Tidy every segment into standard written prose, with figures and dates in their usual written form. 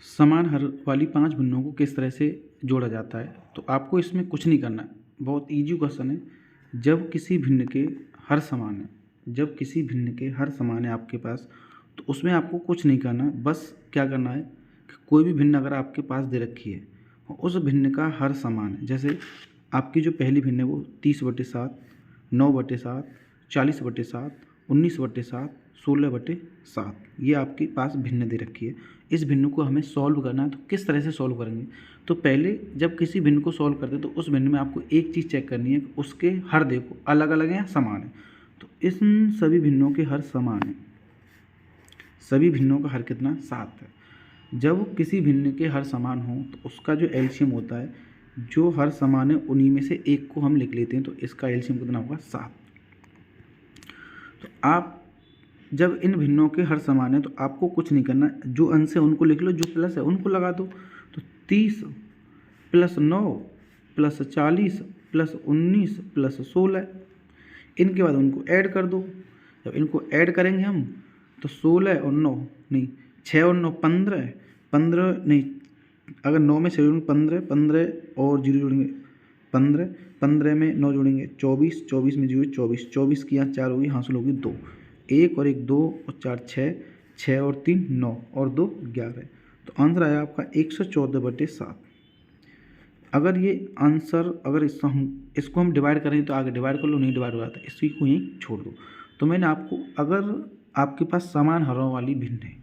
समान हर वाली 5 भिन्नों को किस तरह से जोड़ा जाता है? तो आपको इसमें कुछ नहीं करना है, बहुत ईज़ी क्वेश्चन है। जब किसी भिन्न के हर समान है, जब किसी भिन्न के हर समान है आपके पास, तो उसमें आपको कुछ नहीं करना है, बस क्या करना है कि कोई भी भिन्न अगर आपके पास दे रखी है, उस भिन्न का हर समान है। जैसे आपकी जो पहली भिन्न है वो 30/7, 9/7, 40/7, 19/7, 16/7 ये आपके पास भिन्न दे रखी है। इस भिन्न को हमें सॉल्व करना है, तो किस तरह से सॉल्व करेंगे? तो पहले जब किसी भिन्न को सॉल्व करते हैं तो उस भिन्न में आपको एक चीज़ चेक करनी है कि उसके हर देखो अलग अलग हैं या समान है। तो इन सभी भिन्नों के हर समान है, सभी भिन्नों का हर कितना? 7 है। जब किसी भिन्न के हर समान हो तो उसका जो एलसीएम होता है, जो हर समान है उन्हीं में से एक को हम लिख लेते हैं, तो इसका एलसीएम कितना होगा? 7। तो आप जब इन भिन्नों के हर समान है तो आपको कुछ नहीं करना, जो अंश है उनको लिख लो, जो प्लस है उनको लगा दो। तो 30 + 9 + 40 + 19 + 16, इनके बाद उनको ऐड कर दो। जब इनको ऐड करेंगे हम तो 16 और 9 नहीं, 6 और 9 15, 15 नहीं, अगर 9 में 6 जोड़ेंगे 15, 15 और 0 जोड़ेंगे 15, 15 में 9 जोड़ेंगे 24, 24 में 0 24, 24 की यहाँ 4 होगी, हासिल होगी 2, 1 और 1 2 और 4 6, 6 और 3 9 और 2 11। तो आंसर आया आपका 114/7। अगर ये आंसर अगर इसको हम डिवाइड करें तो आगे डिवाइड कर लो, नहीं डिवाइड हो रहा था इसी को यहीं छोड़ दो। तो मैंने आपको, अगर आपके पास समान हरों वाली भिन्न है,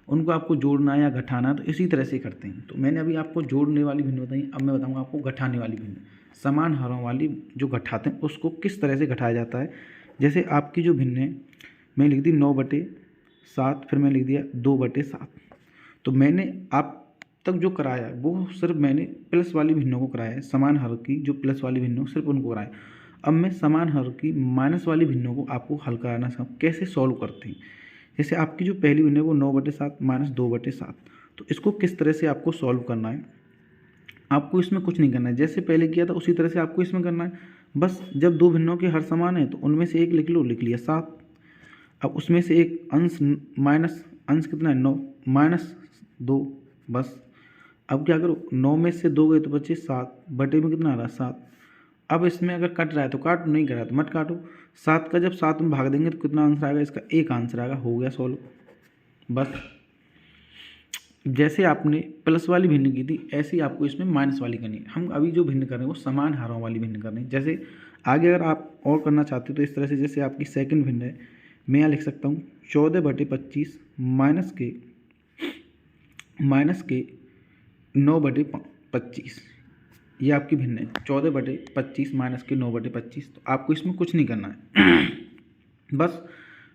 उनको आपको जोड़ना या घटाना तो इसी तरह से करते हैं। तो मैंने अभी आपको जोड़ने वाली भिन्न बताई, अब मैं बताऊंगा आपको घटाने वाली भिन्न। समान हरों वाली जो घटाते हैं उसको किस तरह से घटाया जाता है। जैसे आपकी जो भिन्न है, मैं लिख दी 9/7, फिर मैं लिख दिया 2/7। तो मैंने आप तक जो कराया वो सिर्फ मैंने प्लस वाली भिन्नों को कराया है, समान हर की जो प्लस वाली भिन्नों सिर्फ उनको कराया। अब मैं समान हर की माइनस वाली भिन्नों को आपको हल कराना कैसे सॉल्व करते हैं। जैसे आपकी जो पहली भिन्न है वो 9/7 - 2/7, तो इसको किस तरह से आपको सॉल्व करना है। आपको इसमें कुछ नहीं करना है, जैसे पहले किया था उसी तरह से आपको इसमें करना है। बस जब दो भिन्नों के हर समान है तो उनमें से एक लिख लो, लिख लिया 7। अब उसमें से एक अंश माइनस, अंश कितना है 9 -2, बस। अब क्या करो, 9 में से 2 गए तो बचे 7, बटे में कितना आ रहा है 7। अब इसमें अगर कट रहा है तो काट, नहीं कर रहा है तो मत काटो। 7 का जब 7 में भाग देंगे तो कितना आंसर आएगा? इसका एक आंसर आएगा, हो गया सॉल्व। बस जैसे आपने प्लस वाली भिन्न की थी ऐसे ही आपको इसमें माइनस वाली करनी है। हम अभी जो भिन्न कर रहे हैं वो समान हारों वाली भिन्न कर रहे हैं। जैसे आगे अगर आप और करना चाहते हो तो इस तरह से, जैसे आपकी सेकंड भिन्न है, मैं यहाँ लिख सकता हूँ 14/25 माइनस के 9/25, ये आपकी भिन्न है 14/25 माइनस के 9/25। तो आपको इसमें कुछ नहीं करना है बस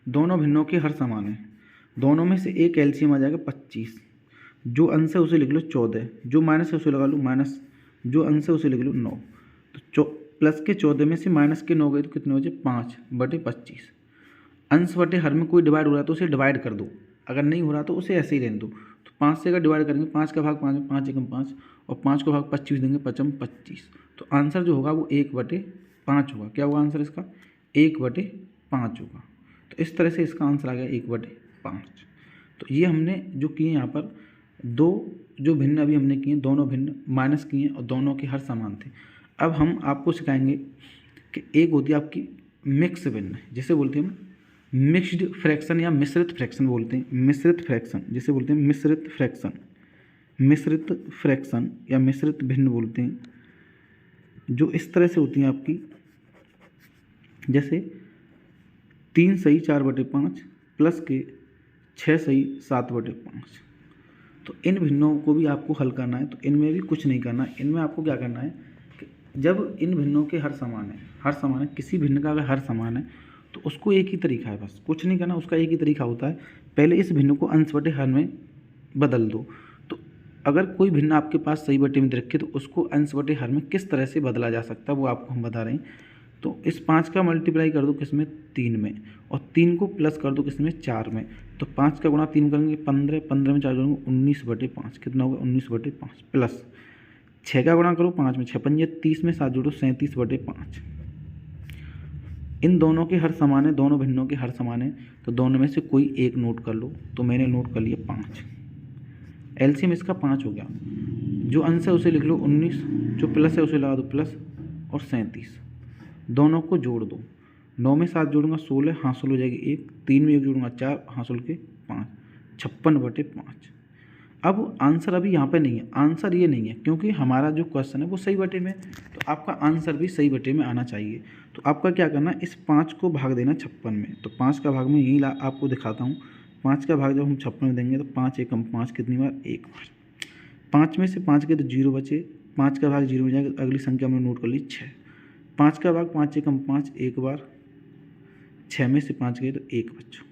दोनों भिन्नों के हर समान है, दोनों में से एक एलसीएम आ जाएगा 25। जो अंश है उसे लिख लो 14, जो माइनस है उसे लगा लो माइनस, जो अंश है उसे लिख लो 9। तो प्लस के 14 में से माइनस के 9 गए तो कितने बचे? 5/25। अंश बटे हर में कोई डिवाइड हो रहा है तो उसे डिवाइड कर दो, अगर नहीं हो रहा तो उसे ऐसे ही रहने दो। तो 5 से अगर डिवाइड करेंगे, 5 का भाग 5 में 5 एकम 5 और 5 को भाग 25 देंगे, 5 25। तो आंसर जो होगा वो 1/5 होगा। क्या होगा आंसर इसका? 1/5 होगा। तो इस तरह से इसका आंसर आ गया 1/5। तो ये हमने जो किए यहाँ पर, दो जो भिन्न अभी हमने किए, दोनों भिन्न माइनस किए और दोनों के हर समान थे। अब हम आपको सिखाएंगे कि एक होती है आपकी मिक्स भिन्न, जिसे बोलते हैं हम मिक्स्ड फ्रैक्शन या मिश्रित फ्रैक्शन बोलते हैं। मिश्रित फ्रैक्शन जिसे बोलते हैं मिश्रित फ्रैक्शन, मिश्रित फ्रैक्शन या मिश्रित भिन्न बोलते हैं, जो इस तरह से होती हैं आपकी। जैसे 3 सही 4/5 प्लस के 6 सही 7/5। तो इन भिन्नों को भी आपको हल करना है, तो इनमें भी कुछ नहीं करना है। इनमें आपको क्या करना है कि जब इन भिन्नों के हर समान है, हर समान है, किसी भिन्न का अगर हर समान है तो उसको एक ही तरीका है, बस कुछ नहीं करना, उसका एक ही तरीका होता है। पहले इस भिन्न को अंश बटे हर में बदल दो। तो अगर कोई भिन्न आपके पास सही बटे में रखे तो उसको अंश बटे हर में किस तरह से बदला जा सकता है वो आपको हम बता रहे हैं। तो इस 5 का मल्टीप्लाई कर दो किस में? 3 में, और 3 को प्लस कर दो किस में? 4 में। तो 5 का गुणा 3 करेंगे 15, 15 में 4 जोड़ेंगे 19/5, कितना होगा? 19/5 प्लस 6 का गुणा करो 5 में, 6 पंजे 30 में 7 जोड़ो 37/5। इन दोनों के हर समान है, दोनों भिन्नों के हर समान है, तो दोनों में से कोई एक नोट कर लो। तो मैंने नोट कर लिया 5। एलसीएम इसका 5 हो गया। जो अंश है उसे लिख लो 19, जो प्लस है उसे लगा दो प्लस, और 37 दोनों को जोड़ दो। 9 में 7 जोड़ूंगा 16, हासिल हो जाएगी 1, 3 में 1 जोड़ूंगा 4, हासिल के 5, 56/5। अब आंसर अभी यहाँ पे नहीं है, आंसर ये नहीं है क्योंकि हमारा जो क्वेश्चन है वो सही बटे में, तो आपका आंसर भी सही बटे में आना चाहिए। तो आपका क्या करना है, इस 5 को भाग देना 56 में। तो 5 का भाग में यही आपको दिखाता हूँ। 5 का भाग जब हम 56 में देंगे तो 5 एकम 5 कितनी बार, 1 बार। 5 में से 5 के तो 0 बचे, 5 का भाग 0 हो जाएगा। अगली संख्या हमने नोट कर ली 6। 5 का भाग 5 एकम 5, 1 बार। 6 में से 5 गए तो 1 बचा।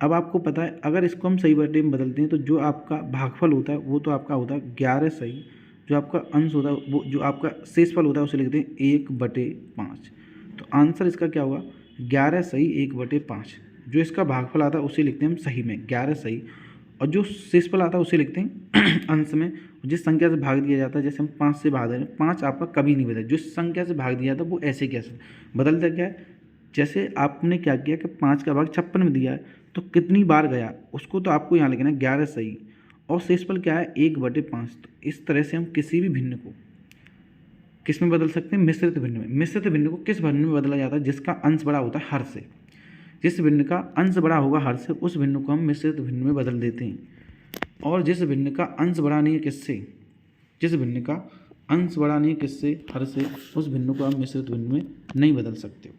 अब आपको पता है अगर इसको हम सही बटे में बदलते हैं तो जो आपका भागफल होता है वो तो आपका होता है 11 सही, जो आपका अंश होता है वो, जो आपका शेषफल होता है उसे लिखते हैं 1/5। तो आंसर इसका क्या होगा, 11 सही 1/5। जो इसका भागफल आता है उसे लिखते हैं हम सही में 11 सही, और जो शेषफल आता है उसे लिखते हैं अंश में। जिस संख्या से भाग दिया जाता है, जैसे हम 5 से भाग दे रहे हैं, 5 आपका कभी नहीं बदला। जिस संख्या से भाग दिया जाता है वो ऐसे कैसे बदलता क्या है, जैसे आपने क्या किया कि 5 का भाग 56 में दिया है तो कितनी बार गया उसको तो आपको यहाँ लिखना है 11 सही, और शेषफल क्या है 1/5। तो इस तरह से हम किसी भी भिन्न को किस में बदल सकते हैं, मिश्रित भिन्न में। मिश्रित भिन्न को किस भिन्न में बदला जाता है, जिसका अंश बड़ा होता है हर से। जिस भिन्न का अंश बड़ा होगा हर से उस भिन्न को हम मिश्रित भिन्न में बदल देते हैं, और जिस भिन्न का अंश बड़ा नहीं है किससे, जिस भिन्न का अंश बड़ा नहीं है किससे, हर से, उस भिन्न को हम मिश्रित भिन्न में नहीं बदल सकते।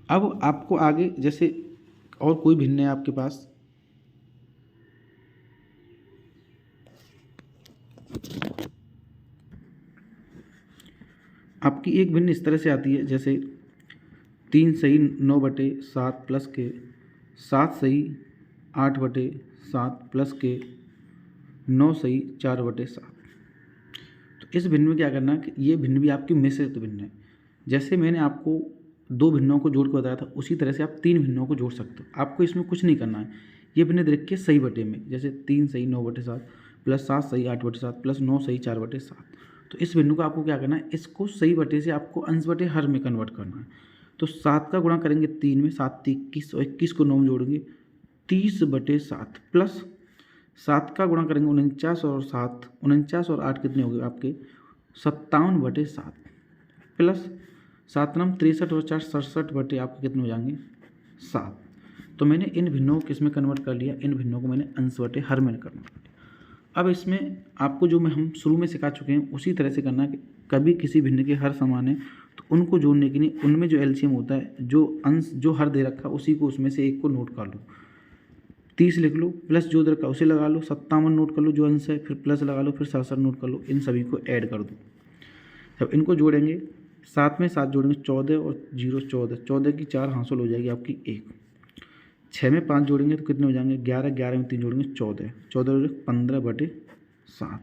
अब आपको आगे जैसे और कोई भिन्न है आपके पास, आपकी एक भिन्न इस तरह से आती है, जैसे 3 सही 9/7 प्लस के, 7 सही 8/7 प्लस के, 9 सही 4/7। तो इस भिन्न में क्या करना है कि ये भिन्न भी आपकी मिश्रित भिन्न है। जैसे मैंने आपको 2 भिन्नों को जोड़ के बताया था उसी तरह से आप 3 भिन्नों को जोड़ सकते हो। आपको इसमें कुछ नहीं करना है, ये भिन्न देख के सही बटे में, जैसे 3 सही 9/7 प्लस 7 सही 8/7 प्लस 9 सही 4/7। तो इस भिन्न को आपको क्या करना है, इसको सही बटे से आपको अंश बटे हर में कन्वर्ट करना है। तो 7 का गुणा करेंगे 3 में, 7 21, और 21 को 9 में जोड़ेंगे 30/7 प्लस 7 का गुणा करेंगे 49 और 7, 49 और 8 कितने हो गए आपके 57/7 प्लस 7 नम 63 और 4 67 बटे आपके कितने हो जाएंगे 7। तो मैंने इन भिन्नों को किस में कन्वर्ट कर लिया, इन भिन्नों को मैंने अंश बटे हर में कन्वर्ट कर लिया। अब इसमें आपको जो हम शुरू में सिखा चुके हैं उसी तरह से करना है कि कभी किसी भिन्न के हर समान है तो उनको जोड़ने के लिए उनमें जो एलसीएम होता है, जो अंश जो हर दे रखा उसी को उसमें से एक को नोट कर लो। 30 लिख लो, प्लस जो दे रखा उसे लगा लो, 57 नोट कर लो जो अंश है, फिर प्लस लगा लो, फिर 67 नोट कर लो। इन सभी को ऐड कर दो। जब इनको जोड़ेंगे 7 में 7 जोड़ेंगे 14 और 0 14, 14 की 4 हासिल हो जाएगी आपकी 1। 6 में 5 जोड़ेंगे तो कितने हो जाएंगे 11, 11 में 3 जोड़ेंगे 14, 14 15/7।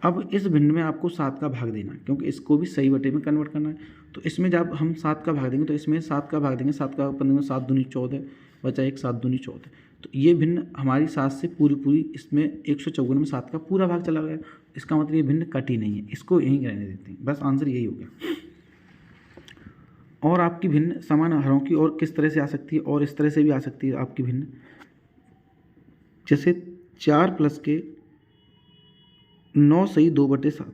अब इस भिन्न में आपको 7 का भाग देना है क्योंकि इसको भी सही बटे में कन्वर्ट करना है। तो इसमें जब हम 7 का भाग देंगे तो इसमें 7 का भाग देंगे, 7 का 15, 7 दूनी 14 बचा 1, 7 दूनी 14। तो ये भिन्न हमारी 7 से पूरी इसमें 154 में 7 का पूरा भाग चला गया। इसका मतलब ये भिन्न कटी नहीं है, इसको यहीं रहने देते हैं। बस आंसर यही हो गया। और आपकी भिन्न समान हरों की और किस तरह से आ सकती है, और इस तरह से भी आ सकती है आपकी भिन्न, जैसे 4 प्लस के 9 सही 2/7,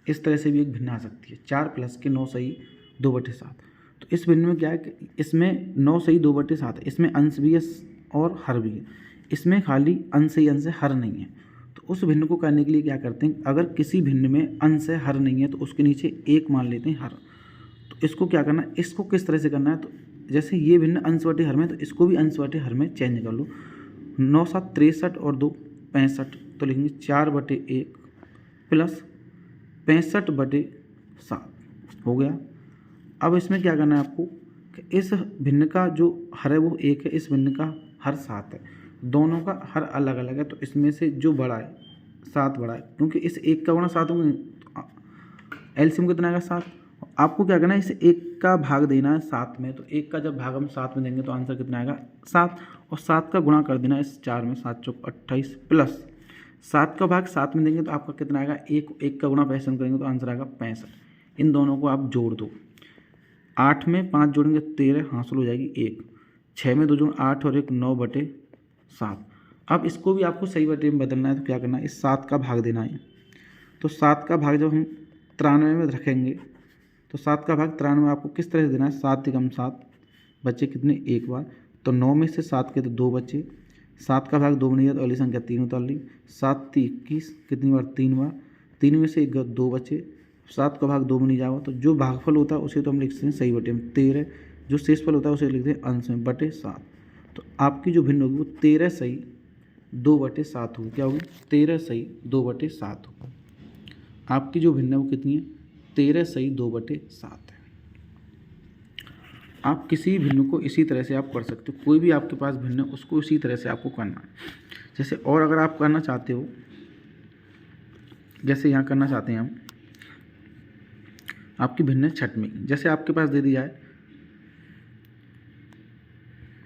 इस तरह से भी एक भिन्न आ सकती है। 4 प्लस के 9 सही 2/7। तो इस भिन्न में क्या है कि इसमें 9 सही 2/7 है, इसमें अंश भी है और हर भी है। इसमें खाली अंश ही अंश है, हर नहीं है। तो उस भिन्न को करने के लिए क्या करते हैं, अगर किसी भिन्न में अंश है हर नहीं है तो उसके नीचे 1 मान लेते हैं हर। तो इसको क्या करना है, इसको किस तरह से करना है, तो जैसे ये भिन्न अंश बटे हर में, तो इसको भी अंश बटे हर में चेंज कर लो। 9 7 63 और 2 65, तो लिखेंगे 4/1 प्लस 65/7 हो गया। अब इसमें क्या करना है आपको कि इस भिन्न का जो हर है वो 1 है, इस भिन्न का हर 7 है, दोनों का हर अलग अलग है। तो इसमें से जो बड़ा है 7 बड़ा है, क्योंकि इस 1 का गुणा 7 होंगे, एलसीएम कितना आएगा 7। आपको क्या करना है, इस 1 का भाग देना है 7 में। तो 1 का जब भाग हम 7 में देंगे तो आंसर कितना आएगा 7, और 7 का गुणा कर देना है इस 4 में, 7 चौक 28 प्लस 7 का भाग 7 में देंगे तो आपका कितना आएगा 1 का गुणा 65 करेंगे तो आंसर आएगा 65। इन दोनों को आप जोड़ दो। 8 में 5 जोड़ेंगे 13 हासिल हो जाएगी 1। 6 में 2 जोड़ 8 और 1 9/7। अब इसको भी आपको सही बटे में बदलना है तो क्या करना है, इस 7 का भाग देना है। तो 7 का भाग जब हम 93 में रखेंगे तो 7 का भाग 93 आपको किस तरह से देना है, 7 एकम 7 बचे कितने, एक बार। तो 9 में से 7 के तो 2 बचे, 7 का भाग 2 में नहीं है तो अगली संख्या 3 उतार ली, 7 × 21 कितनी बार, 3 बार। 3 में से एक 2 बचे, 7 का भाग 2 में नहीं जाओ तो जो भागफल होता है उसे तो हम लिखते हैं सही बटे में 13, जो शेषफल होता है उसे लिखते हैं अंश में बटे 7। तो आपकी जो भिन्न होगी वो 13 सही 2/7 होगी। क्या होगी, 13 सही 2/7 होगी। आपकी जो भिन्न है वो कितनी है, 13 सही 2/7 है। आप किसी भिन्न को इसी तरह से आप कर सकते हो, कोई भी आपके पास भिन्न है उसको इसी तरह से आपको करना है। जैसे और अगर आप करना चाहते हो, जैसे यहाँ करना चाहते हैं हम, आपकी भिन्न है छठवीं, जैसे आपके पास दे दिया है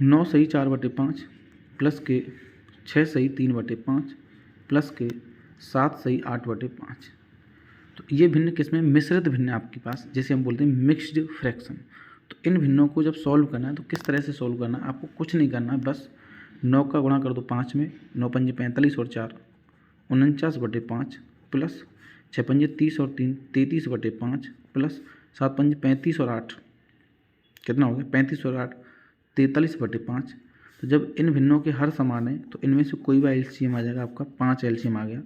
9 सही 4/5 प्लस के 6 सही 3/5 प्लस के 7 सही 8/5। तो ये भिन्न किसमें, मिश्रित भिन्न है आपके पास, जैसे हम बोलते हैं मिक्स्ड फ्रैक्शन। तो इन भिन्नों को जब सॉल्व करना है तो किस तरह से सॉल्व करना है, आपको कुछ नहीं करना है, बस 9 का गुणा कर दो 5 में, 9 पंजे 45 और 4 49/5 प्लस 6 पंजे 30 और 3 33/5 प्लस 7 पंजे 35 और 8 कितना हो गया, 35 और 8 43/5। तो जब इन भिन्नों के हर समान है तो इनमें से कोई भी एलसीएम आ जाएगा, आपका 5 एलसीएम आ गया।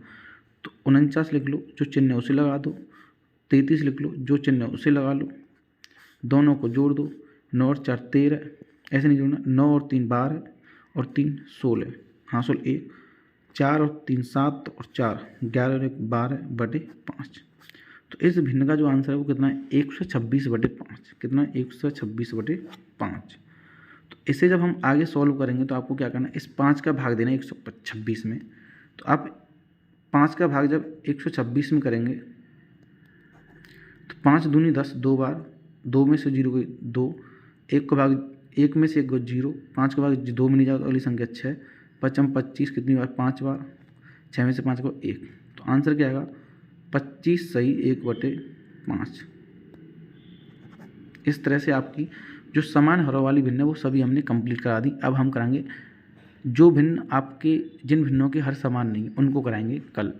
तो 49 लिख लो, जो चिन्ह है उसे लगा दो, 33 लिख लो, जो चिन्ह है उसे लगा लो, दोनों को जोड़ दो, 9 और 4 13, ऐसे नहीं जोड़ना, 9 और 3 12 और 3 16, हाँ 16 1, 4 और 3 7 और 4 11 और 1 12/5। तो इस भिन्न का जो आंसर है वो कितना है, 126/5। कितना है, 126/5। तो इसे जब हम आगे सॉल्व करेंगे तो आपको क्या करना है, इस 5 का भाग देना है 126 में। तो आप 5 का भाग जब 126 में करेंगे तो 5 दूनी 10, 2 बार, 2 में से 0 गई 2, 1 का भाग 1 में से 1 गई 0, 5 का भाग 2 में नहीं जाओ तो अगली संख्या 6, 5 25 कितनी बार, 5 बार, 6 में से 5 को 1। तो आंसर क्या आएगा, 25 सही 1/5। इस तरह से आपकी जो समान हरों वाली भिन्न है वो सभी हमने कंप्लीट करा दी। अब हम कराएंगे जो भिन्न आपके, जिन भिन्नों के हर समान नहीं उनको कराएंगे कल।